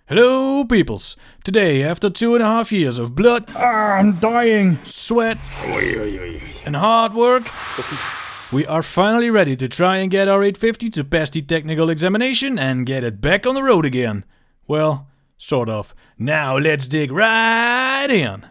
Hello, peoples. Today, after 2.5 years of blood, I'm dying, sweat, and hard work, we are finally ready to try and get our 850 to pass the technical examination and get it back on the road again. Well, sort of. Now let's dig right in.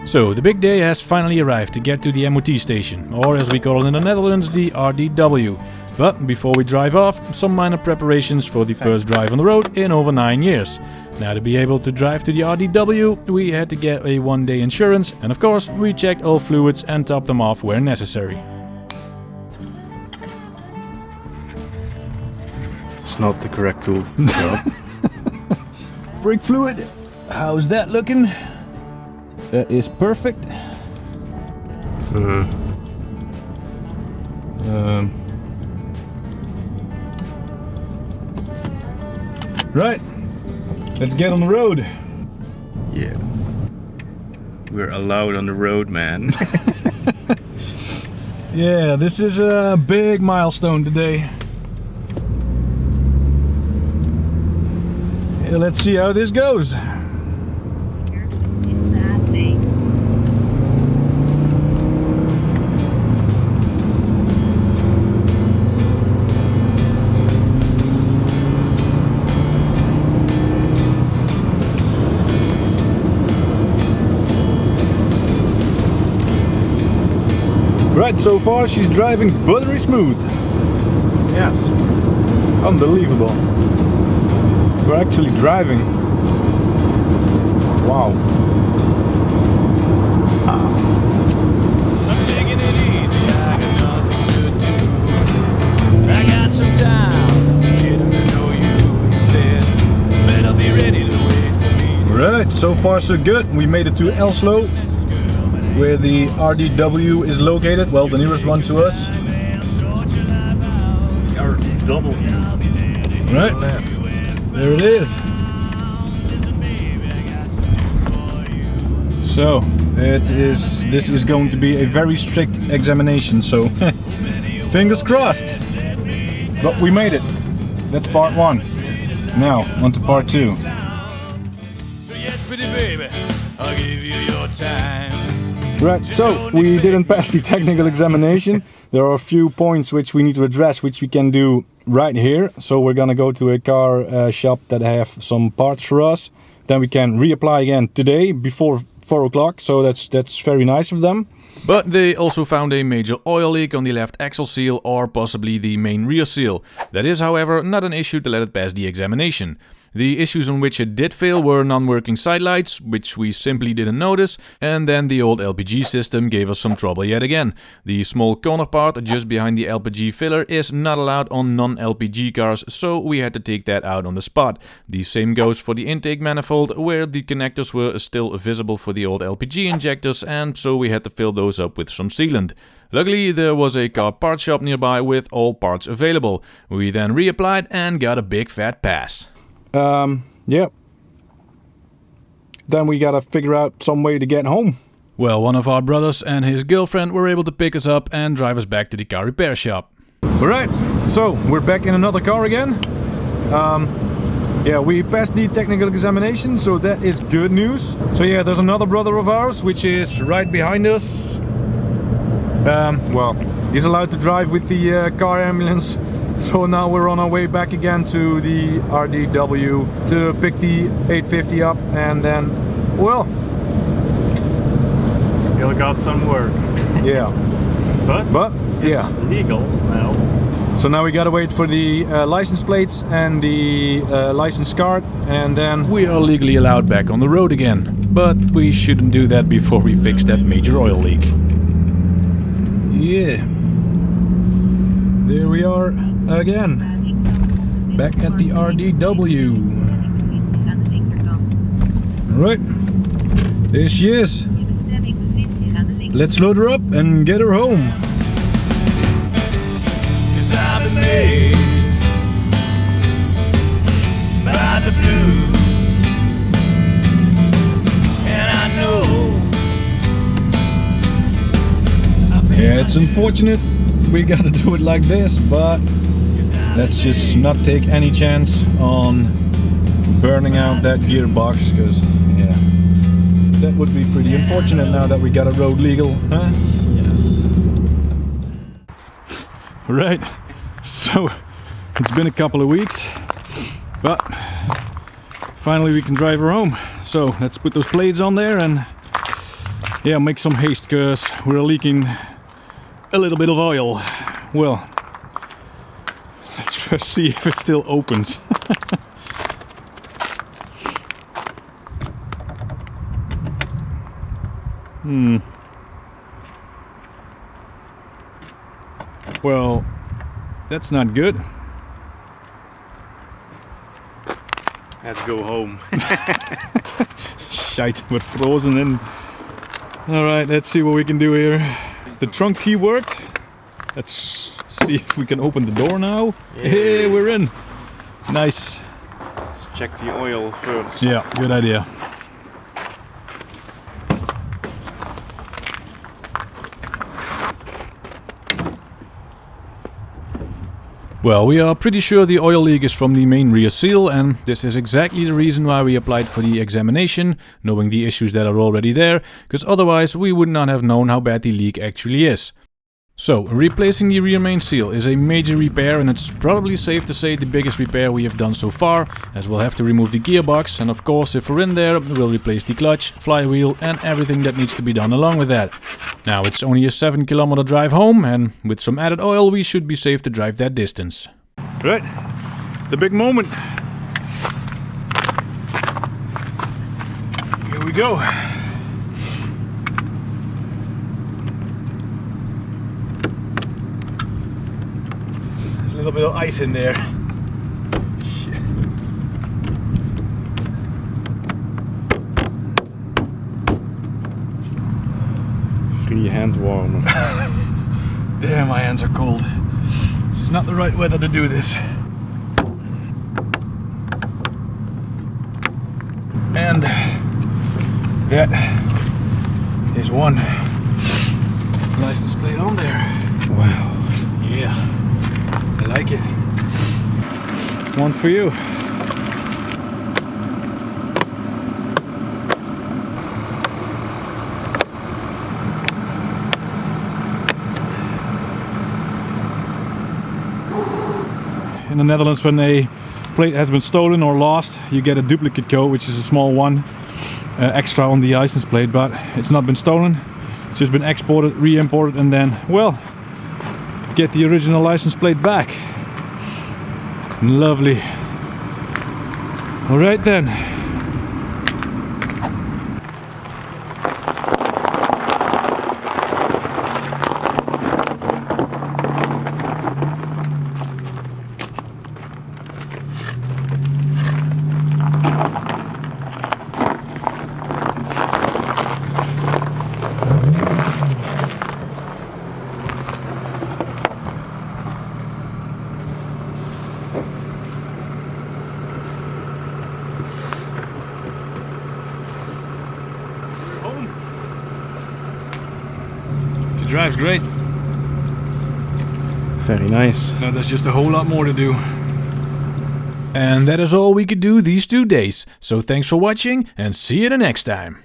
So, the big day has finally arrived to get to the MOT station, or as we call it in the Netherlands, the RDW. But before we drive off, some minor preparations for the first drive on the road in over 9 years. Now, to be able to drive to the RDW, we had to get a one-day insurance, and of course, we checked all fluids and topped them off where necessary. It's not the correct tool. No. Brake fluid, how's that looking? That is perfect. Right, let's get on the road. Yeah, we're allowed on the road, man. Yeah, this is a big milestone today. Yeah, let's see how this goes. Right, so far she's driving buttery smooth. Yes, unbelievable. We're actually driving. Wow. I'm taking it easy, I got nothing to do. I got some time, getting to know you. You said, better be ready to wait for me. Right, so far so good. We made it to Elslo, where the RDW is located. Well, the nearest one to us. RDW. Right, there it is. So, this is going to be a very strict examination, so fingers crossed. But we made it. That's part one. Now, on to part two. So yes, pretty baby, I'll give you your time. Right, so we didn't pass the technical examination. There are a few points which we need to address, which we can do right here. So we're gonna go to a car shop that have some parts for us. Then we can reapply again today before 4 o'clock. So that's very nice of them. But they also found a major oil leak on the left axle seal or possibly the main rear seal. That is, however, not an issue to let it pass the examination. The issues on which it did fail were non-working side lights, which we simply didn't notice, and then the old LPG system gave us some trouble yet again. The small corner part just behind the LPG filler is not allowed on non-LPG cars, so we had to take that out on the spot. The same goes for the intake manifold, where the connectors were still visible for the old LPG injectors, and so we had to fill those up with some sealant. Luckily, there was a car part shop nearby with all parts available. We then reapplied and got a big fat pass. Yeah. Then we gotta figure out some way to get home. Well, one of our brothers and his girlfriend were able to pick us up and drive us back to the car repair shop. Alright, so we're back in another car again. Yeah, we passed the technical examination, so that is good news. So yeah, there's another brother of ours, which is right behind us. Well, he's allowed to drive with the car ambulance. So now we're on our way back again to the RDW to pick the 850 up, and then, well, Still got some work. yeah. But yeah, It's legal now. so now we gotta wait for the license plates and the license card, and then We are legally allowed back on the road again, but we shouldn't do that before we fix that major oil leak. yeah, there we are again, back at the RDW. Alright, there she is. Let's load her up and get her home. 'Cause I've been made by the blues, and I know Yeah, it's unfortunate, we gotta do it like this, but let's just not take any chance on burning out that gearbox, because yeah, that would be pretty unfortunate now that we got a road legal, huh? Yes. Right, so it's been a couple of weeks, but finally we can drive her home. So let's put those plates on there and yeah, make some haste, because we're leaking a little bit of oil. Well, let's first see if it still opens. Well, that's not good. Let's go home. Shite, we're frozen in. Alright, let's see what we can do here. The trunk key worked. Let's see if we can open the door now. Yeah. Hey, we're in. Nice. Let's check the oil first. Yeah, good idea. Well, we are pretty sure the oil leak is from the main rear seal, and this is exactly the reason why we applied for the examination, knowing the issues that are already there, because otherwise we would not have known how bad the leak actually is. So, replacing the rear main seal is a major repair, and it's probably safe to say the biggest repair we have done so far, as we'll have to remove the gearbox, and of course if we're in there, we'll replace the clutch, flywheel and everything that needs to be done along with that. Now it's only a 7-kilometer drive home, and with some added oil we should be safe to drive that distance. Right, the big moment. Here we go. There's a little bit of ice in there. Shit. Free hand warmer. Damn, my hands are cold. This is not the right weather to do this. And that is one license plate on there. Wow. Yeah, I like it. One for you. In the Netherlands, when a plate has been stolen or lost, you get a duplicate code, which is a small one extra on the license plate, but it's not been stolen. It's just been exported, re-imported, and then, well, get the original license plate back. Lovely. All right then. It drives great. Very nice. Now there's just a whole lot more to do. And that is all we could do these 2 days. So thanks for watching and see you the next time.